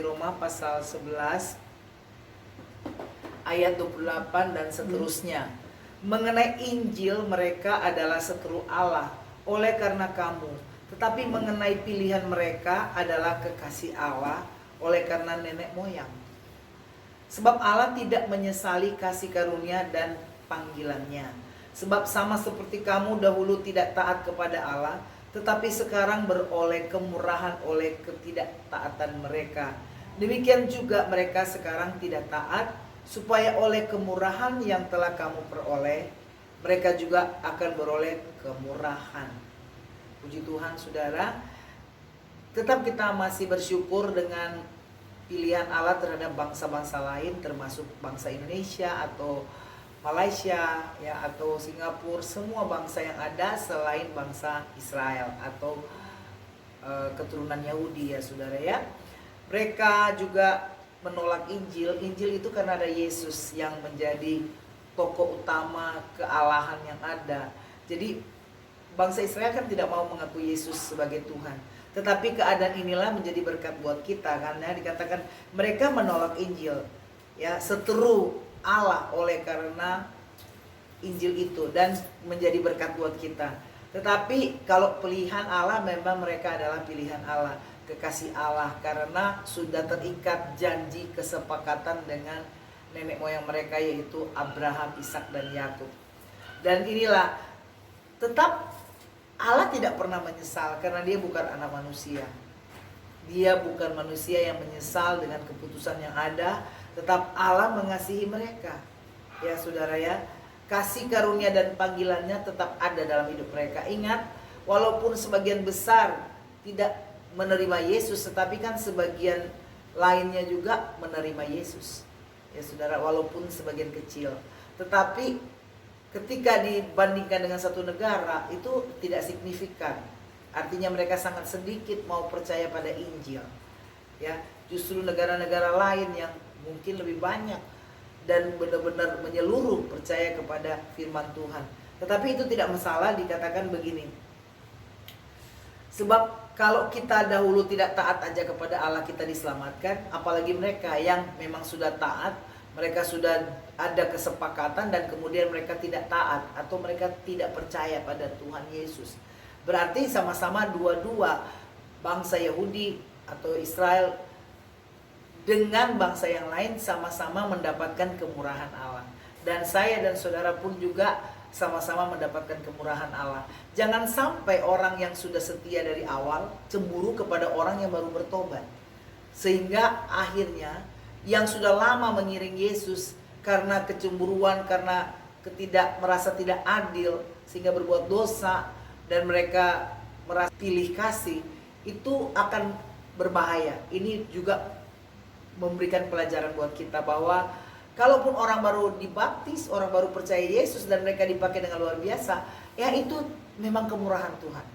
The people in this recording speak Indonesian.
Roma pasal 11 ayat 28 dan seterusnya. Mengenai Injil, mereka adalah seteru Allah oleh karena kamu, tetapi mengenai pilihan mereka adalah kekasih Allah oleh karena nenek moyang. Sebab Allah tidak menyesali kasih karunia dan panggilannya. Sebab sama seperti kamu dahulu tidak taat kepada Allah, tetapi sekarang beroleh kemurahan oleh ketidaktaatan mereka. Demikian juga mereka sekarang tidak taat, supaya oleh kemurahan yang telah kamu peroleh, mereka juga akan beroleh kemurahan. Puji Tuhan, saudara. Tetap kita masih bersyukur dengan pilihan Allah terhadap bangsa-bangsa lain, termasuk bangsa Indonesia atau Malaysia, ya, atau Singapura, semua bangsa yang ada selain bangsa Israel atau keturunan Yahudi, ya saudara ya. Mereka juga menolak Injil. Injil itu karena ada Yesus yang menjadi tokoh utama kealahan yang ada. Jadi bangsa Israel kan tidak mau mengakui Yesus sebagai Tuhan. Tetapi keadaan inilah menjadi berkat buat kita, karena dikatakan mereka menolak Injil, ya, seteru Allah oleh karena Injil itu, dan menjadi berkat buat kita. Tetapi kalau pilihan Allah, memang mereka adalah pilihan Allah, kekasih Allah, karena sudah terikat janji kesepakatan dengan nenek moyang mereka, yaitu Abraham, Ishak dan Yakub. Dan inilah tetap Allah tidak pernah menyesal, karena dia bukan anak manusia. Dia bukan manusia yang menyesal dengan keputusan yang ada. Tetap Allah mengasihi mereka, ya saudara ya. Kasih karunia dan panggilannya tetap ada dalam hidup mereka. Ingat, walaupun sebagian besar tidak menerima Yesus, tetapi kan sebagian lainnya juga menerima Yesus, ya saudara, walaupun sebagian kecil. Tetapi ketika dibandingkan dengan satu negara, itu tidak signifikan. Artinya mereka sangat sedikit mau percaya pada Injil, ya. Justru negara-negara lain yang mungkin lebih banyak dan benar-benar menyeluruh percaya kepada firman Tuhan. Tetapi itu tidak masalah, dikatakan begini. Sebab kalau kita dahulu tidak taat aja kepada Allah, kita diselamatkan. Apalagi mereka yang memang sudah taat, mereka sudah ada kesepakatan dan kemudian mereka tidak taat atau mereka tidak percaya pada Tuhan Yesus. Berarti sama-sama dua-dua, bangsa Yahudi atau Israel dengan bangsa yang lain sama-sama mendapatkan kemurahan Allah. Dan saya dan saudara pun juga sama-sama mendapatkan kemurahan Allah. Jangan sampai orang yang sudah setia dari awal cemburu kepada orang yang baru bertobat, sehingga akhirnya yang sudah lama mengiring Yesus karena kecemburuan, karena merasa tidak adil, sehingga berbuat dosa, dan mereka merasa pilih kasih, itu akan berbahaya. Ini juga memberikan pelajaran buat kita bahwa kalaupun orang baru dibaptis, orang baru percaya Yesus dan mereka dipakai dengan luar biasa, ya itu memang kemurahan Tuhan.